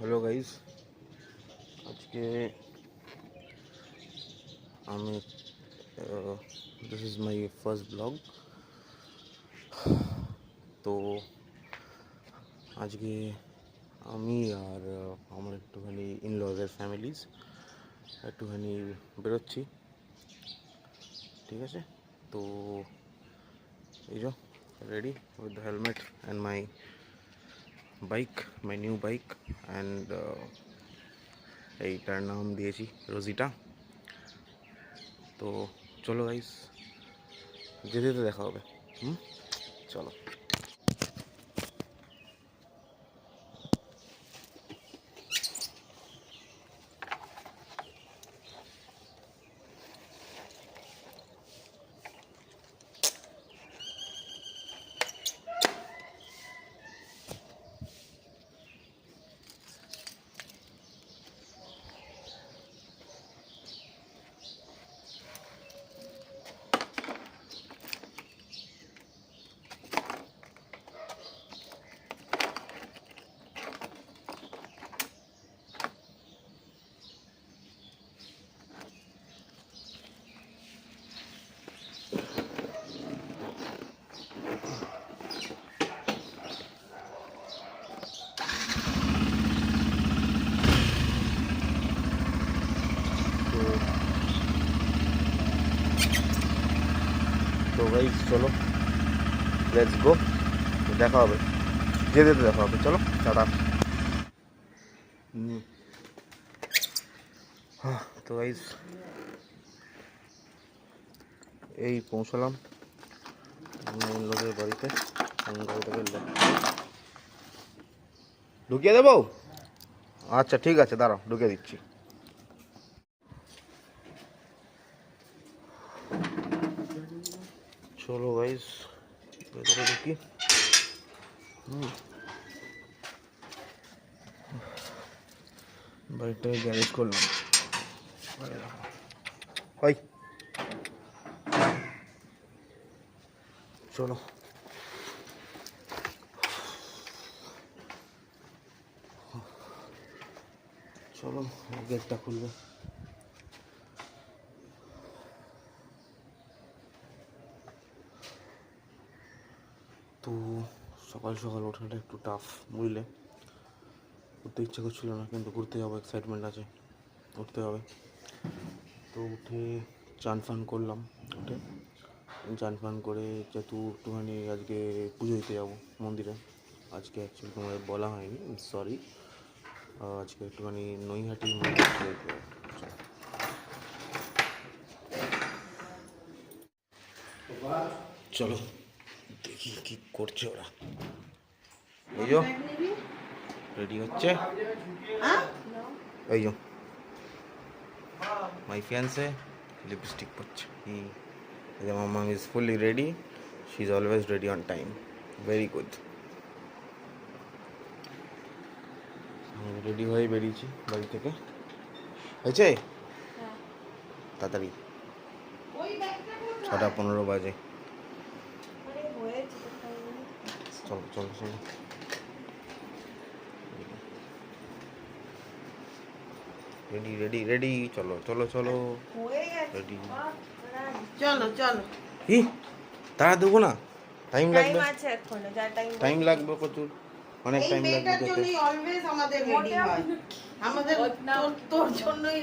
Hello guys, आज के আমি this is my first blog. তো আজকে আমি আর আমার একটুখানি ইনলজের ফ্যামিলিজ একটুখানি বেরোচ্ছি, ঠিক আছে? তো এই যে ready with the helmet and my bike, my new bike, and এইটার নাম দিয়েছি রোজিটা। তো চলো গাইস, যেতে যেতে দেখা হবে। চলো। তো গাইস চলো, লেটস গো, দেখা হবে, যেতে যেতে দেখা হবে। চলো টাটা। তো গাইস এই পৌঁছলাম লোকের বাড়িতে। গাড়িটাকে ঢুকিয়ে দেবো? আচ্ছা ঠিক আছে, দাঁড়াও ঢুকিয়ে দিচ্ছি। চলো গাইস ভেতরে ঢুকি। বাইকটাকে গ্যারেজ করলাম। ওই চলো, চলো গেটটা খুলবে। তো সকাল সকাল ওঠাটা একটু টাফ, বুঝলে? উঠতে ইচ্ছা করছিল না, কিন্তু ঘুরতে যাবো, এক্সাইটমেন্ট আছে, উঠতে হবে। তো উঠে চান ফান করলাম। উঠে চান ফান করে যেহেতু একটুখানি আজকে পুজো দিতে যাবো মন্দিরে। আজকে অ্যাকচুয়ালি তোমাদের বলা হয়নি, সরি। আজকে একটুখানি নৈহাটি মন্দির পুজো দিতে যাবো। চলো দেখি কি করছে ওরা। এই যো রেডি হচ্ছে, এই যো মাই ফিয়ান্সে লিপস্টিক পরছে। আমার mum is fully ready, she is always ready on time, very good. Ready হয়ে বেরিয়েছি বাড়ি থেকে। হয়েছে তাড়াতাড়ি, 6:15 বাজে। চলো চলো চলো, রেডি রেডি রেডি, চলো চলো চলো, রেডি। চলো চলো, হি তারা দেবো না, টাইম লাগবে, আছে এখনো, যা টাইম লাগবে প্রচুর, অনেক এই টাইম লাগবে মেয়েটার যেতে। জন্যই অলওয়েজ আমাদের রেডি হয়, আমাদের তোর জন্যই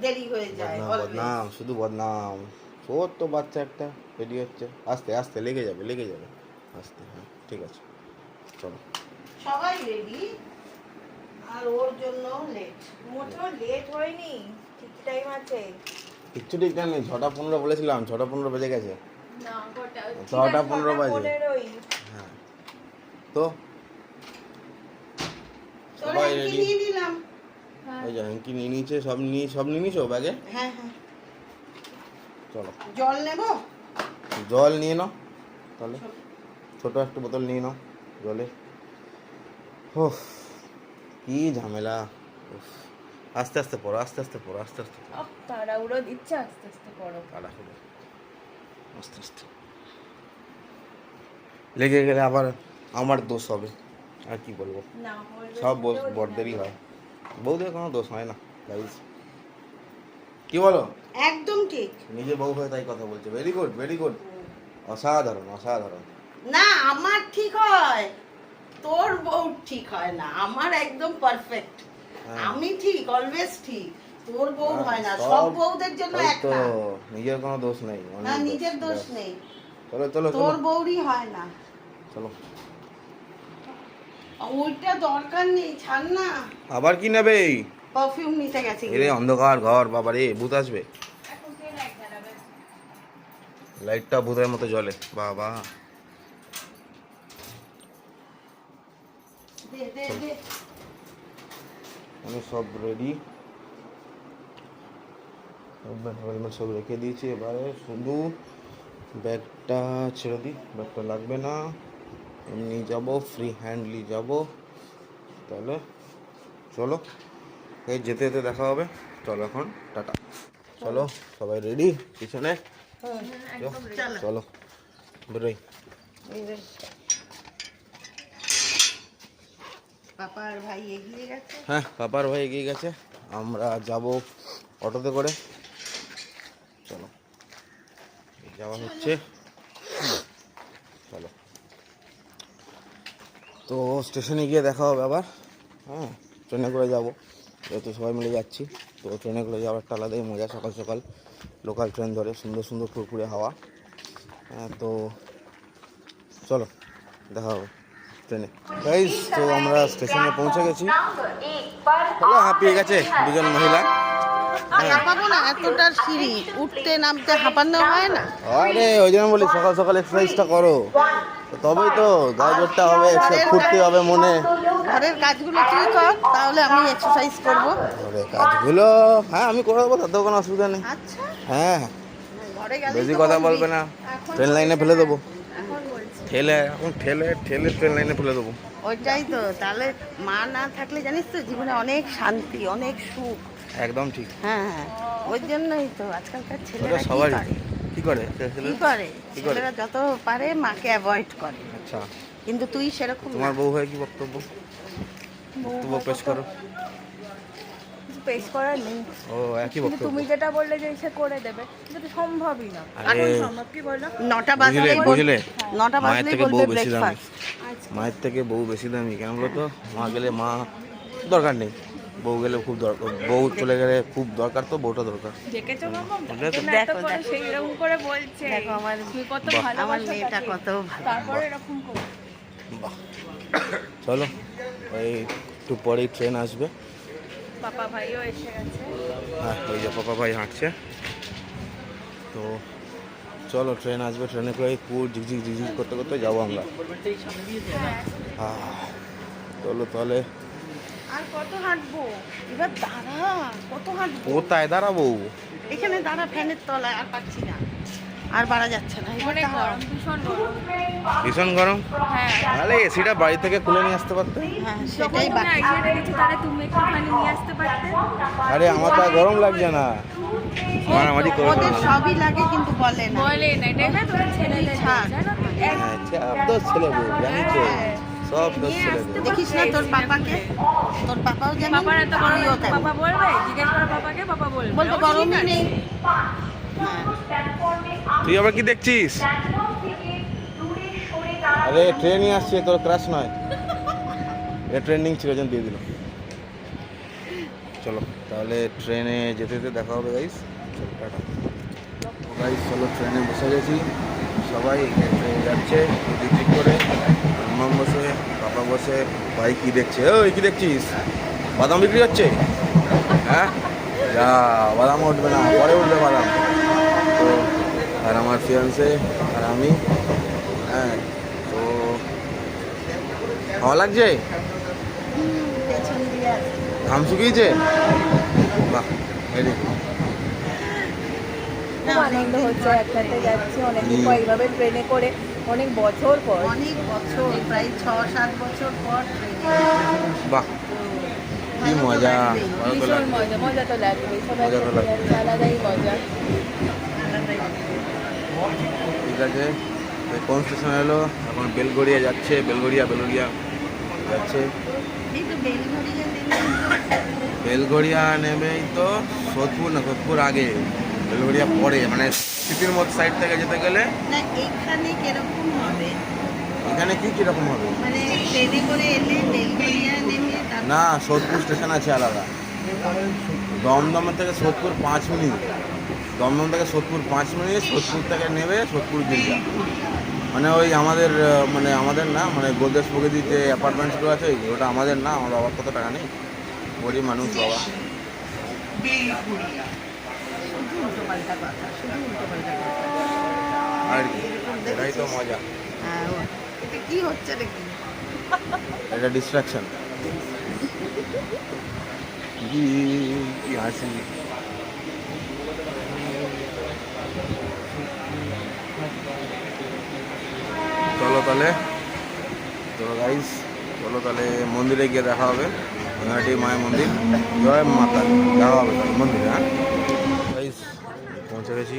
দেরি হয়ে যায় বদনাম অলওয়েজ। বদনাম, শুধু বদনাম। ওর তো বাচ্চা একটা রেডি হচ্ছে, আস্তে আস্তে লেগে যাবে লেগে যাবে, আস্তে। হ্যাঁ ঠিক আছে, চলো। সবাই রেডি, আর ওর জন্য লেট। মোটেও লেট হয়নি, ঠিক টাইম আছে। কিচ্ছু ঠিক টাইম নেই, 6:15 বলেছিলাম, 6:15 বেজে গেছে। না কটা? 6:15 বাজে। 6:15 হ্যাঁ তো তোরা সবাই কি রেডি। নিয়ে নিলাম? এই যে কি নিয়ে নিয়েছে, সব নিয়ে নিয়েছো ব্যাগে? হ্যাঁ হ্যাঁ। চলো জল নেব? জল নিয়ে নাও তাহলে, ছোট একটা বোতল নিয়ে নাও জলের। ওহ কি ঝামেলা। উফ, আস্তে আস্তে পড়ো, আস্তে আস্তে পড়ো, আস্তে আস্তে পড়ো, তাড়াহুড়ো দিচ্ছে, আস্তে আস্তে করো। তাড়াহুড়ো, আস্তে আস্তে। লেগে গেলে আবার আমার দোষ হবে, আর কি বলবো, না হলে সব মোটেও বড়দেরই দেরি হয়। বউদের কোনো দোষ হয় না গাইস, কি বলো? একদম ঠিক। নিজে বউ হয়ে তাই কথা বলছে। ভেরি গুড, ভেরি গুড, অসাধারণ অসাধারণ। না আমার ঠিক হয়, তোর বউ ঠিক হয় না, আমার একদম পারফেক্ট। হ্যাঁ। আমি ঠিক, অলওয়েজ ঠিক, তোর বউ হ্যাঁ, হয় না। সব সব বউদের জন্য ওই এক তো, না। নিজের কোনো দোষ নেই, না অন্যের নিজের দোষ ব্যাস। নেই, চলো চলো চলো তোর বউরই হয় না। চলো। ওইটা দরকার নেই, ছাড় না। আবার কি নেবে? পারফিউম নিতে গেছে। এরে অন্ধকার ঘর, বাবা রে, ভূত আসবে। এখন কে লাইট জ্বালাবে? লাইটটা ভূতের মতো জ্বলে, বাবা। দে দে দে। আমি সব রেডি, হেলমেট সব রেখে দিয়েছি। এবারে শুধু ব্যাগটা ছেড়ে দিই, ব্যাগটা লাগবে না, এমনি যাব, ফ্রি হ্যান্ডলি যাব। তাহলে চলো, এই যেতে যেতে দেখা হবে। চলো এখন টাটা। চলো সবাই রেডি, পিছনে চলো। চলো বেরোই। এই রে। পাপা আর ভাই এগিয়ে গেছে। হ্যাঁ, পাপার ভাই এগিয়ে গেছে, আমরা যাব অটোতে করে। চলো, যাওয়া হচ্ছে। চলো, তো স্টেশনে গিয়ে দেখা হবে আবার। হ্যাঁ, ট্রেনে করে যাব, যেহেতু সবাই মিলে যাচ্ছি। তো ট্রেনে করে যাওয়ার একটা আলাদাই মজা, সকাল সকাল লোকাল ট্রেন ধরে, সুন্দর সুন্দর ফুরফুরে হাওয়া। হ্যাঁ, তো চলো দেখা হবে ট্রেনে। গাইস, তো আমরা স্টেশনে পৌঁছে গেছি। হ্যালো, হাঁপিয়ে গেছে দুজন মহিলা। হাঁপাবো না, এতটা সিঁড়ি উঠতে নামতে হাঁপানো হয় না। আরে ওই জন্য বলি সকাল সকাল এক্সারসাইজটা করো, তবেই তো গায়ে জোরটা হবে, ফুর্তি হবে মনে। ঘরের কাজগুলো তুই কর, তাহলে আমি এক্সারসাইজ করব। ঘরের কাজগুলো হ্যাঁ আমি করে দেবো, তাতেও কোনো অসুবিধা নেই। আচ্ছা, হ্যাঁ, ঘরে গেলে বেশি কথা বলবে না, ট্রেন লাইনে ফেলে দেবো। এখন ঠেলে ট্রেন লাইনে ফেলে দেবো। ওইটাই তো, তাহলে মা না থাকলে জানিস তো জীবনে অনেক শান্তি, অনেক সুখ। একদম ঠিক। হ্যাঁ হ্যাঁ, ওই জন্যই তো আজকালকার ওটা ছেলেরা সবারই। কি করে কি করে, ছেলেরা যত পারে মাকে অ্যাভয়েড করে। আচ্ছা, কিন্তু তুই সেরকম তোমার না। বউ হয়ে কি বক্তব্য? বক্তব্য পেশ করো। পেশ করার নেই, ও একই কিন্তু বক্তব্য। তুমি যেটা বললে যে সে করে দেবে, এটা তো সম্ভবই না। আরে, এখন সম্ভব কি বলো? 9টা বুঝলে বাজলেই বুঝলে নটা মায়ের বাজলেই থেকে বউ বলবে বেশি দামি। ব্রেকফাস্ট। মায়ের থেকে বউ বেশি দামি কেন বলো তো? মা গেলে মা দরকার নেই, বউ গেলে খুব দরকার, বউ চলে গেলে খুব দরকার, তো বউটা দরকার। দেখেছো মামা, বুঝলে তো? এত করে সেই এরকম করে বলছে। দেখো আমার তুমি কত বাহ। ভালোবাসো আমার মেয়েটা তাকে। কত ভালো। তারপরে এরকম করে বাহ, চলো ওই একটু পরেই ট্রেন আসবে। পাপা ভাইও এসে গেছে। হ্যাঁ, ওই যে পাপা ভাই হাঁটছে। তো চলো ট্রেন আসবে, ট্রেনে করে পুরো ঝিকঝিক ঝিকঝিক করতে করতে যাবো আমরা। চলো তাহলে। আর কত হাঁটবো এবার, দাঁড়া, কত হাঁটবো। কোথায় দাঁড়াবো? এখানে দাঁড়া, ফ্যানের তলায়, আর পাচ্ছি না, আর বাড়া যাচ্ছে না। এবার অনেক দাঁড়া। গরম, ভীষণ গরম। ভীষণ গরম। হ্যাঁ, তাহলে এসিটা বাড়ি থেকে খুলে নিয়ে আসতে পারতে। হ্যাঁ যখন সেটাই তুমি বাকি। আইডিয়াটা দিচ্ছ, তাহলে তুমি একটুখানি নিয়ে আসতে পারতে। আরে আমার তো আর গরম লাগছে না, মারামারি করে ওদের না। সবই লাগে কিন্তু বলে না। বলে না, এটা না তোমার ছেলেদের ছাড়। জানো তো? সব দোষ ছেলে বউ, জানিস তো? সব দোষ নিয়ে ছেলে আসতে বউ। দেখিস না তোর পাপাকে, তোর পাপাও যেমন, পাপার এত গরম, তুইও তেমন। পাপা বলবে, জিজ্ঞেস করো পাপাকে, পাপা বলবে বলবে ও ঠিক গরমই আছে। নেই। হ্যাঁ, তুই আবার কি দেখছিস? আরে ট্রেনই আসছে, তোর ক্রাশ নয়, এটা ট্রেন্ডিং ছিল, যেন দিয়ে দিল। চলো তাহলে ট্রেনে যেতে যেতে দেখা হবে গাইস। চলো টাটা গাইস, চলো ট্রেনে বসে গেছি সবাই, ট্রেন যাচ্ছে দিক দিক করে। মাম বসে, পাপা বসে, ভাই কি দেখছে? ওই কি দেখছিস? বাদাম বিক্রি হচ্ছে? হ্যাঁ, যা, বাদাম উঠবে না, পরে উঠবে বাদাম। তো আর আমার ফিয়ান্সে আর আমি, হ্যাঁ, তো ভালো লাগছে, পেছন দিয়ে আসে। ঘাম শুকিয়েছে, বাহ, ভেরি গুড। খুব আনন্দ হচ্ছে, একসাথে যাচ্ছি অনেকদিন পর এইভাবে ট্রেনে করে, অনেক বছর পর। অনেক বছর, প্রায় 6-7 বছর পর ট্রেনে। বাহ, কি ভালো তো মজা, লাগবেই। ভালো তো ভীষণ লাগবে। মজা, মজা তো লাগবে, সবাই মজা তো একসাথে লাগবে। যাচ্ছে, আলাদাই মজা। ঠিক আছে, তো কোন স্টেশন এলো? এখন বেলগড়িয়া যাচ্ছে, বেলগড়িয়া যাচ্ছে। এই তো বেলঘড়িয়া দিন বেলঘড়িয়া নেমেই তো সোদপুর না, সোদপুর আগে, বেলঘড়িয়া পরে, মানে সিটির মধ্যে সাইড থেকে যেতে গেলে। না এখানে কিরকম হবে, এখানে কি কিরকম হবে? মানে ট্রেনে করে এলে বেলঘরিয়া নেমে তারপর না, সোদপুর স্টেশন আছে আলাদা। দমদমের থেকে সোদপুর 5 মিনিট, দমদম থেকে সোদপুর 5 মিনিট, সোদপুর থেকে নেবে সোদপুর জিরিয়া। মানে ওই আমাদের মানে আমাদের না, মানে গোলদেশ প্রকৃতির যে অ্যাপার্টমেন্টসগুলো আছে ওটা আমাদের না, আমার বাবার কত টাকা নেই, গরিব মানুষ বাবা। শুধু উল্টোপাল্টা কথা, শুধু উল্টোপাল্টা কথা। আর কি, এটাই তো মজা, হ্যাঁ, এটা কি হচ্ছে নাকি? এটা ডিস্ট্রাকশন। কি হাসি। চলো তাহলে, চলো গাইস, চলো তাহলে মন্দিরে গিয়ে দেখা হবে, ঘাটি মায়ের মন্দির, জয় মাতা, দেখা হবে তাহলে মন্দিরে। হ্যাঁ গাইস, পৌঁছে গেছি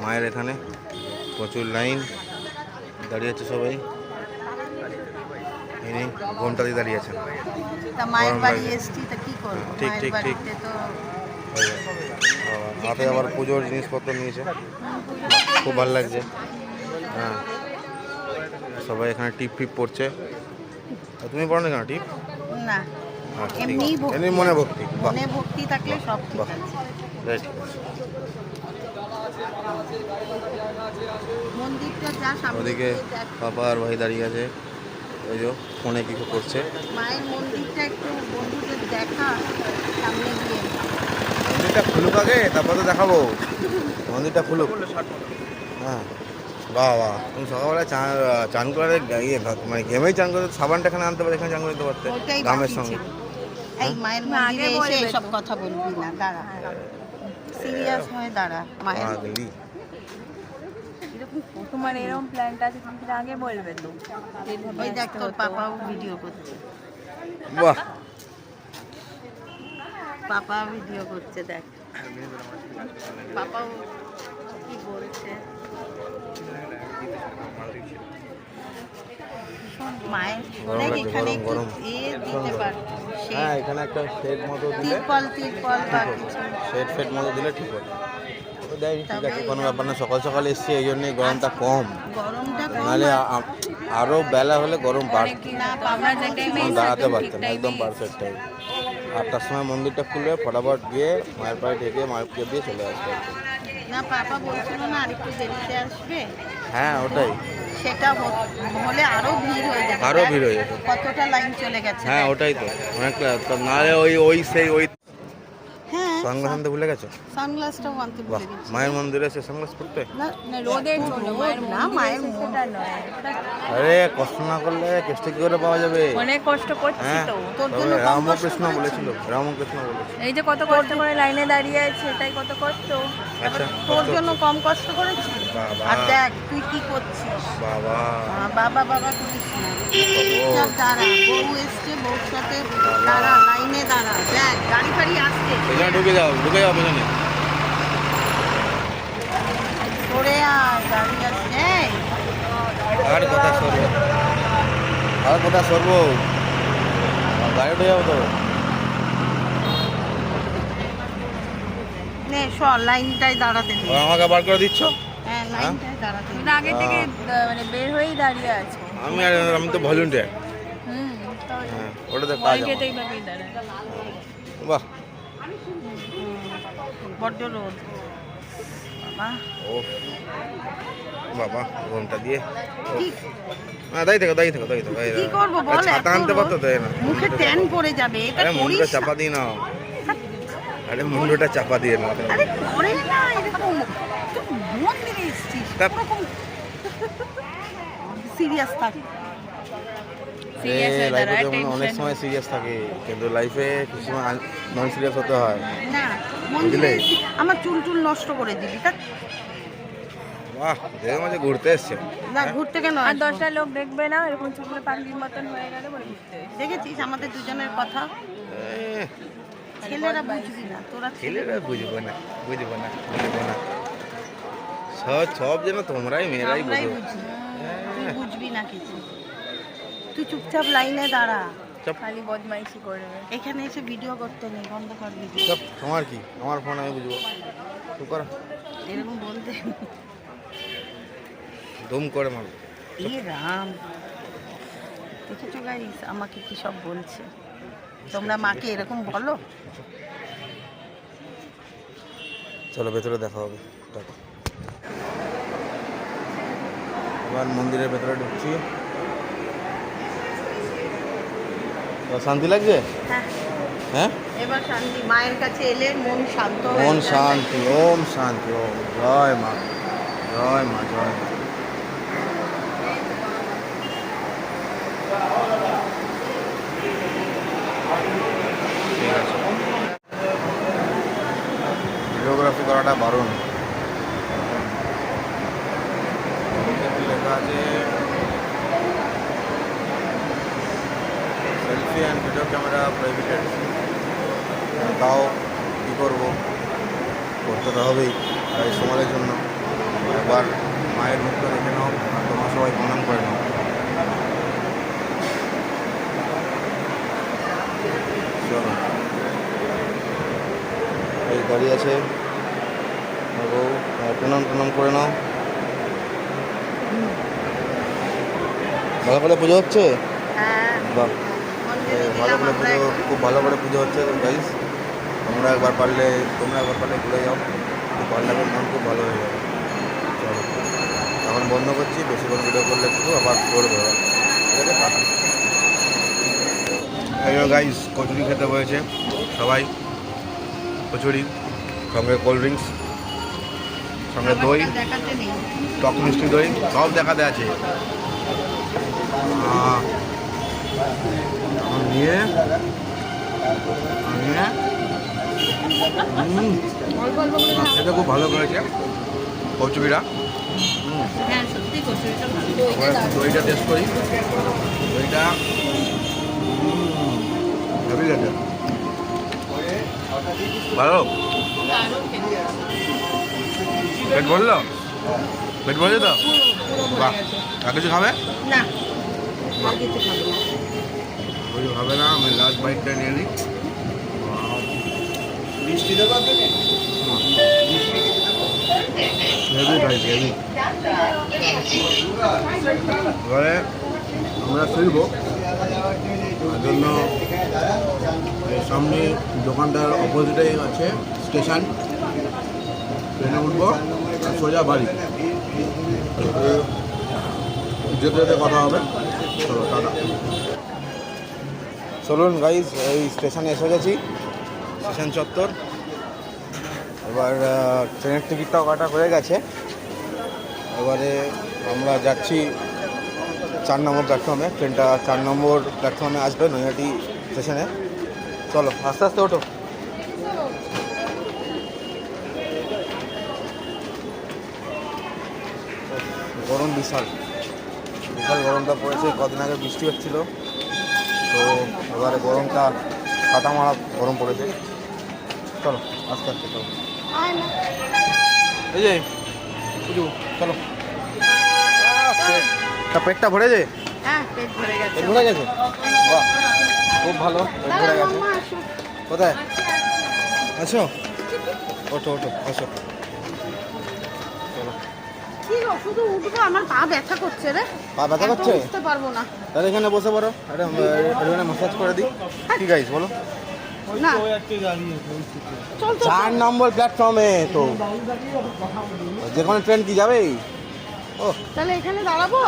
মায়ের এখানে, প্রচুর লাইন, দাঁড়িয়ে আছে সবাই, ইনি ঘন্টা দিয়ে দাঁড়িয়ে আছেন। তা মায়ের গরম বাড়ি লাগে। এসছি, তা কি করবো? ঠিক, মায়ের ঠিক, ঠিক। বাড়িতে তো হাতে আবার পুজোর জিনিসপত্র নিয়েছে, খুব ভালো লাগছে। হ্যাঁ, সবাই এখানে টিপ ফিপ পড়ছে। তা তুমি পড়ো না কেন টিপ? না, আচ্ছা, ঠিক এমনি আছে, এমনি মনে ভক্তি, বাহ, মনে ভক্তি থাকলে সব ঠিক বাহ। আছে। বেশ, ঠিক আছে। মন্দিরটা যা সামনে ওদিকে দিয়ে দেখ। পাপা আর ভাই দাঁড়িয়ে আছে, ওই যে ফোনে কিছু করছে। মায়ের মন্দিরটা একটু বন্ধুদের দেখা সামনে গিয়ে। মন্দিরটা খুলুক আগে, তারপর তো দেখাবো, মন্দিরটা খুলুক। হ্যাঁ, বাহ বাহ, তুমি সকালবেলা চান করে ইয়ে মানে ঘেমেই চান করে, সাবানটা এখানে আনতে পারতে, এখানে চান করতে পারতে ওইটাই গ্রামের বাকি সঙ্গে। ছিল। এই মায়ের না, আগে মন্দিরে এসে বলবে এসব তো। কথা বলবি না, দাঁড়া, সিরিয়াস হয়ে দাঁড়া। মায়ের পাগলি। তোমার এরকম প্ল্যানটা আছে, তুমি সেটা আগে বলবে তো। ওই দেখ তোর পাপাও ভিডিও করছে, বাহ, পাপা ভিডিও করছে, দেখ পাপাও কি বলছে। শোন, মায়ের গরম দেখ লাগছে, এখানে গরম, একটু গরম। দিতে পারতো, হ্যাঁ, এখানে একটা শেড মতো দিলে, তিরপল তিরপল বা কিছু। শেড ফেড মতো দিলে ঠিক হবে। তো দেয়নি, ঠিক আছে, কোনো ব্যাপার না, সকাল সকাল এসছি এই জন্যই গরমটা কম, গরমটা কম। নাহলে আরও বেলা হলে গরম বাড়ত, না পাপা যে টাইমে দাঁড়াতে পারতেন, একদম পারফেক্ট টাইম। 8টার সময় মন্দিরটা খুলবে, ফটাফট গিয়ে মায়ের পায়ে ডেকে মায়ের পুজো দিয়ে চলে আসতে হবে। না পাপা বলছিল না আরেকটু দেরিতে আসবে, হ্যাঁ, ওটাই, সেটা হলে আরো ভিড় হয়ে যাবে। আরো দেখ, ভিড় হয়ে যেত। কতটা লাইন চলে গেছে। হ্যাঁ, দেখ। ওটাই তো, অনেকটা তো, নাহলে ওই সেই ওই হ্যাঁ, সানগ্লাস আনতে ভুলে গেছো? সানগ্লাসটাও আনতে বাহ, ভুলে গেছি। মায়ের মন্দিরে এসে সানগ্লাস পড়তে? না, না, রোদের জন্য মায়ের না, মন্দিরে মায়ের এসে মন- সেটা নয়। আরে কষ্ট না করলে কেষ্ট কি করে পাওয়া যাবে? অনেক কষ্ট করছি হ্যাঁ, তো। তোর তবে জন্য কম কষ্ট রামকৃষ্ণ করেছি। বলেছিল, রামকৃষ্ণ বলেছিল। এই যে কত কষ্ট করে লাইনে দাঁড়িয়ে আছে, এটাই কত কষ্ট। আচ্ছা, তোর জন্য কম কষ্ট করেছি। বাবা। আর দেখ তুই কি করছিস। বাবা, বাবা বাবা করিস না, ও। চুপচাপ দাঁড়া, বউ এসছে, বউর সাথে দাঁড়া, লাইনে দাঁড়া, দেখ গাড়ি ফাড়ি আসছে, পেছনে ঢুকে যাও পেছনে। সরে আয়, গাড়ি আসছে। এই, আর কোথায় সরবো, আর কোথায় সরবো, গাড়ি উঠে যাবো তো। নে সর, লাইনটায় দাঁড়াতে দে। ও, আমাকে বার করে দিচ্ছ? হ্যাঁ, লাইনটায় দাঁড়াতে তুমি দে। তো আগে থেকে মানে বের হয়েই দাঁড়িয়ে আছো। আমি তো ভলেন্টিয়ার। হুম, হ্যাঁ, ওটাতে কাজ বল আমার। খেতে এইভাবেই দাঁড়ায়। বাহ, বড্ড রোদ বাবা। ও বাবা, ঘন্টা দিয়ে ও। কি হ্যাঁ, দাঁড়িয়ে থাকো, দাঁড়িয়ে থাকো, দাঁড়িয়ে থাকো, কি করবো বল, ছাতা এত আনতে রোদ। পারতো, তাই না? মুখে ট্যান পড়ে যাবে, এটা আরে করিস মুন্ডুটা না। চাপা দিয়ে নাও, আরে মুন্ডুটা চাপা দিয়ে নাও। আরে করে না এরকম, তুই মন্দিরে এসছিস, তা- ওরকম সিরিয়াস থাক। Serious হয়ে লাইফে দাঁড়ায়, অনেক tension। সময় সিরিয়াস থাকে, কিন্তু লাইফে কিছু সময় নন সিরিয়াস হতে হয়। না, মন্দিরে বুঝলে? এসছি, আমার চুল টুল নষ্ট করে দিবি তা। বাহ, দেখে মাঝে ঘুরতে এসছে। না ঘুরতে কেন আর আসবো? 10টা লোক দেখবে না, এরকম চুপড়ে পাগলির মতন হয়ে গেলে বলে ঘুরতে এসেছি। দেখেছিস আমাদের দুজনের কথা, ছেলেরা বুঝবি না, তোরা ছেলেরা বুঝবো না, বুঝবো না, বুঝবো না, সব যেন তোমরাই মেয়েরাই আমরাই বুঝো। বুঝি, তুই বুঝবি না কিছু। তুই চুপচাপ লাইনে দাঁড়া, চাপ খালি বদমাইশি করবে। এখানে এসে ভিডিও করতে নেই, বন্ধ কর ভিডিও। চাপ। তোমার কি, আমার ফোন আমি বুঝবো। তুই কর, এরকম বলতে ধুম করে মারবো। এ রাম, দেখেছো গাইস আমাকে কি সব বলছে। তোমরা মাকে এরকম বলো? চলো ভেতরে দেখা হবে। টাটা। এবার মন্দিরের ভেতরে ঢুকছি। তো শান্তি লাগছে? হ্যাঁ, হ্যাঁ, এবার শান্তি। মায়ের কাছে এলে মন শান্ত হয়ে মন যায়। শান্তি, ওম শান্তি, ওম জয় মা, জয় মা, জয় মা। ঠিক আছে, ভিডিওগ্রাফি করাটা বারণ। লেখা আছে selfie and video camera prohibited. তাও কী করবো, করতে তো হবেই। তাই সমাজের জন্য একবার মায়ের মুখটা দেখে নাও আর তোমরা সবাই প্রণাম করে নাও। চলো, এই গাড়ি আছে, প্রণাম প্রণাম করে নাও। ভালো করে পুজো হচ্ছে? হ্যাঁ, বাহ, মন্দিরে ভালো দিলাম করে আমরা পুজো, এখন। খুব ভালো করে পুজো হচ্ছে গাইস। তোমরা একবার পারলে ঘুরে যাও, খুব ভালো লাগবে, মন খুব ভালো হয়ে যাবে। চলো, এখন বন্ধ করছি, বেশিক্ষণ ভিডিও করলে একটু আবার করবো। ঠিক আছে, টাটা। এই গাইস, কচুরি খেতে হয়েছে সবাই, কচুরি সঙ্গে কোল্ড ড্রিঙ্কস, সঙ্গে দই, আমারটা দেখাতে নেই। টক মিষ্টি দই, সব দেখাতে আছে। এখন নিয়ে অল্প অল্প করে নাও। খেতে খুব ভালো করেছে কচুরিটা। হ্যাঁ, সত্যি কচুরিটা ভালো। দইটা দাও। দইটা টেস্ট করি। দইটা হেভি গেছে, ভালো। পেট ভরলো? পেট ভরেছে তো? বাহ, আর কিছু খাবে? না, আর কিছু খাবো না। ওই হবে না, আমি লাস্ট বাইটটা নিয়ে নিই। Heavy guys, heavy. এবারে আমরা ফিরবো, তার জন্য এই সামনে দোকানটার অপোজিটেই আছে স্টেশন। ট্রেনে উঠবো আর সোজা বাড়ি। যেতে যেতে কথা হবে। চলো, টাটা। চলুন গাইজ, এই স্টেশনে এসে গেছি, স্টেশন চত্বর। এবার ট্রেনের টিকিটটাও কাটা হয়ে গেছে। এবারে আমরা যাচ্ছি 4 নম্বর প্ল্যাটফর্মে। ট্রেনটা 4 নম্বর প্ল্যাটফর্মে আসবে নৈহাটি স্টেশনে। চলো, আস্তে আস্তে ওঠো। গরম বিশাল, বিশাল গরমটা পড়েছে। কদিন আগে বৃষ্টি হচ্ছিল, তো এবারে গরমটা কাটা মারা গরম পড়েছে। চলো, আস্তে আস্তে চলো। এই যে পুজো, চলো। পেটটা ভরেছে? হ্যাঁ, পেট ভরে গেছে। পেট ভরে গেছে? বাহ, খুব ভালো, পেট ভরে গেছে। মাম্মা, আসো। কোথায় আছো? ওঠো ওঠো, আসো। চলো। কি গো, শুধু উঠবো, আমার পা ব্যথা করছে রে। পা ব্যথা এখন করছে? উঠতে পারবো না। তাহলে এখানে বসে পড়ো, একটা মাসাজ করে দিই। ঠিক আছে, বলো। না, চল তো। 4 নম্বর প্ল্যাটফর্মে তো যে কোনো ট্রেন কি যাবে? ও, তাহলে এখানে দাঁড়াবো।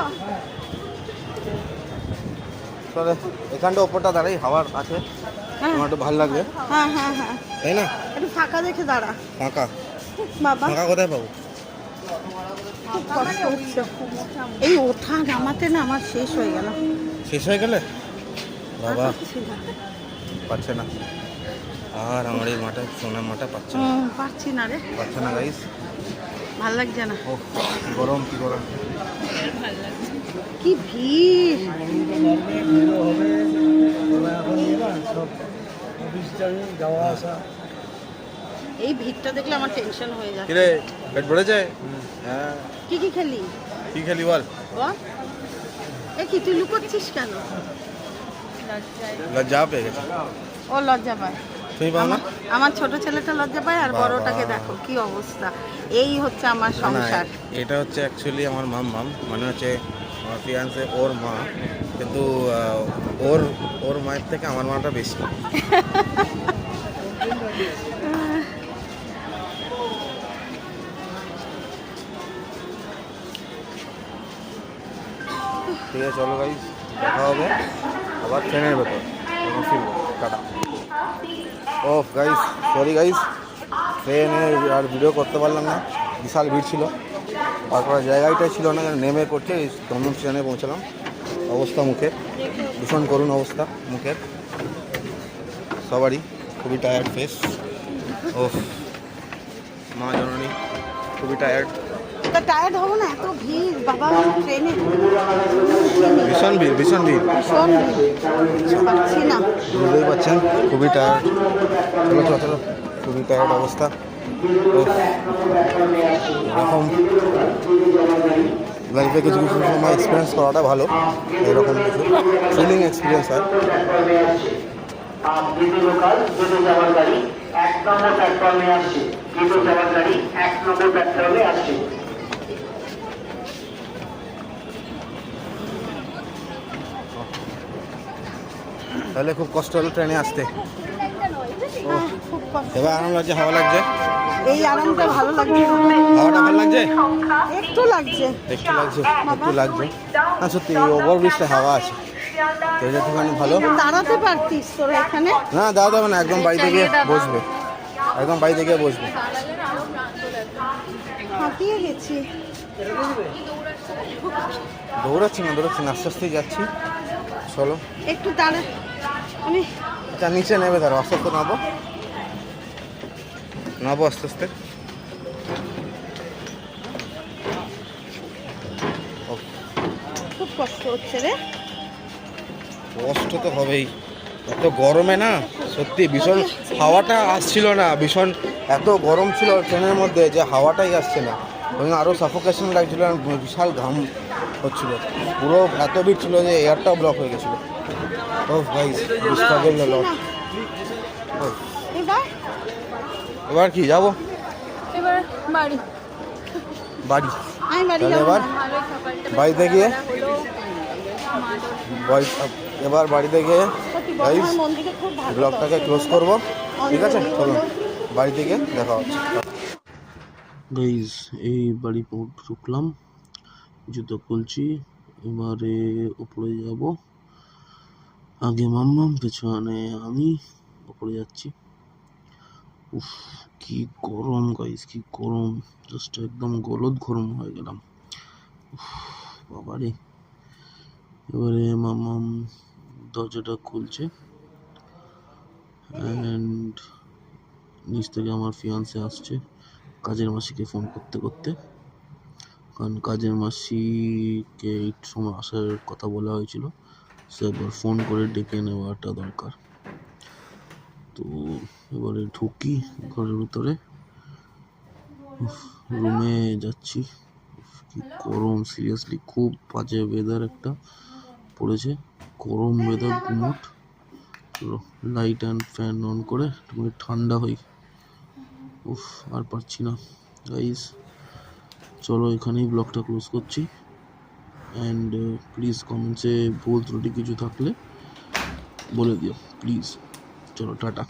তাহলে এখানটা ওপরটা দাঁড়াই, হাওয়ার আছে, হ্যাঁ আমার একটু ভালো লাগবে, হ্যাঁ হ্যাঁ হ্যাঁ, তাই না? একটু ফাঁকা দেখে দাঁড়া ফাঁকা? বাবা। ফাঁকা কোথায় পাবো? খুব কষ্ট হচ্ছে। এই ওঠা নামাতে না আমার শেষ হয়ে গেল। শেষ হয়ে গেলে বাবা, পারছি না। পাচ্ছে না আর আমার এই মাঠে, সোনার মাঠে পাচ্ছে না, পারছি না রে, পাচ্ছে না গাইস। ভাল লাগছে না। ও, কি গরম, কি গরম। কি ভিড়। এই ভিড়টা দেখলে আমার টেনশন হয়ে যায়। কিরে, পেট ভরেছে? হ্যাঁ। কি কি খেলি কি খেলি বল? বল। এ কি তুই লুকোচ্ছিস কেন? লজ্জা পেয়ে গেছে। ও লজ্জা পায়। তুমি পাও না? আমার ছোট ছেলেটা লজ্জা পায়, আর বাবা। বড়টাকে দেখো কি অবস্থা। এই হচ্ছে আমার সংসার। এটা হচ্ছে অ্যাকচুয়ালি আমার মাম, মানে হচ্ছে আমার ফিয়ান্সে ওর মা, কিন্তু ওর মায়ের থেকে আমার মাটা বেশি। ঠিক আছে, চলো গাইস, দেখা হবে আবার ট্রেনের ভেতর যখন ফিরবো। টাটা। ও গাইস, সরি গাইস, ট্রেনে আর ভিডিও করতে পারলাম না, বিশাল ভিড় ছিল, তারপরে জায়গাটাই ছিল না, নেমে করছে দমদম স্টেশনে পৌঁছালাম। অবস্থা মুখে ভীষণ করুণ অবস্থা মুখের সবারই, খুবই টায়ার্ড ফেস। ও মা জননী খুবই টায়ার্ড। তা টায়ার্ড হবো না, এত ভিড় বাবা ট্রেনে, ভীষণ ভিড়, ভীষণ ভিড়, ভীষণ ভিড়, পাচ্ছি না। বুঝতেই পারছেন, খুবই টায়ার্ড। চলো চলো চলো, খুবই টায়ার্ড অবস্থা। এরকম লাইফে কিছু কিছু সময় এক্সপিরিয়েন্স করাটা ভালো, এরকম কিছু ফিলিং এক্সপিরিয়েন্স হয়। দ্বিতীয় লোকাল যেতে যাওয়ার গাড়ি 1 নম্বর প্ল্যাটফর্মে আসছে, যেতে যাওয়ার গাড়ি 1 নম্বর প্ল্যাটফর্মে আসছে। তাহলে খুব কষ্ট হলো ট্রেনে আসতে। হ্যাঁ, খুব কষ্ট। এবার আরাম লাগছে, হাওয়া লাগছে, এই আরামটা ভালো লাগছে, হাওয়াটা ভালো লাগছে, একটু লাগছে। একটু লাগছে, একটু লাগছে। না সত্যি ওভারব্রিজটা হাওয়া আছে, তো এটা একটুখানি ভালো। দাঁড়াতে পারতিস তোরা এখানে। না দাঁড়াতে হবে না, একদম বাড়িতে গিয়ে বসবে, একদম বাড়িতে গিয়ে বসবে। হাঁপিয়ে গেছি। দৌড়াচ্ছি না, আস্তে আস্তে যাচ্ছি। চলো একটু দাঁড়া, আমি আচ্ছা নিচে নেবে, ধরো আস্তে আস্তে নাবো আস্তে আস্তে। খুব কষ্ট হচ্ছে রে। কষ্ট তো হবেই, এত গরমে না সত্যি ভীষণ, হাওয়াটা আসছিল না, ভীষণ এত গরম ছিল ট্রেনের মধ্যে যে হাওয়াটাই আসছে না, এবং আরও সাফোকেশন লাগছিল, আর বিশাল ঘাম হচ্ছিল, পুরো এত ভিড় ছিল যে এয়ারটাও ব্লক হয়ে গেছিলো। ও গাইস, স্ট্রাগল লট। এবার এবার কি যাবো এবার বাড়ি, বাড়ি? আমি বাড়ি তাহলে যাবো এবার না। বাড়িতে গিয়ে এবার বাড়িতে গিয়ে সত্যি গাইস বর্ধমান মন্দিরে খুব ভালো ব্লগটাকে দর্শন। ক্লোজ করব, ঠিক আছে? অঞ্জলি চলুন হলো। বাড়িতে গিয়ে দেখা হচ্ছে। গাইস এই বাড়ি ঢুকলাম, জুতো খুলছি, এবারে উপরে যাব, আগে মাম্মাম, পেছনে আমি, উপরে যাচ্ছি। উফ কি গরম গাইস, কি গরম, জাস্ট একদম গলদ গরম হয়ে গেলাম। উফ বাবারে। এবারে মাম্মাম দরজাটা খুলছে, অ্যান্ড নিচ থেকে আমার ফিয়ান্সে আসছে কাজের মাসিকে ফোন করতে করতে, কারণ কাজের মাসিকে এই সময় আসার কথা বলা হয়েছিল, সে একবার ফোন করে ডেকে নেওয়াটা দরকার। তো এবারে ঢুকি ঘরের ভিতরে, রুমে যাচ্ছি। কি গরম, সিরিয়াসলি খুব বাজে ওয়েদার একটা পড়েছে, গরম ওয়েদার গুমোট। লাইট অ্যান্ড ফ্যান অন করে একটু ঠান্ডা হই। উফ আর পারছি না গাইস, চলো এখানেই ব্লগটা ক্লোজ করছি, অ্যান্ড প্লিজ কমেন্টসে ভুল ত্রুটি কিছু থাকলে বলে দিও প্লিজ। চলো টাটা।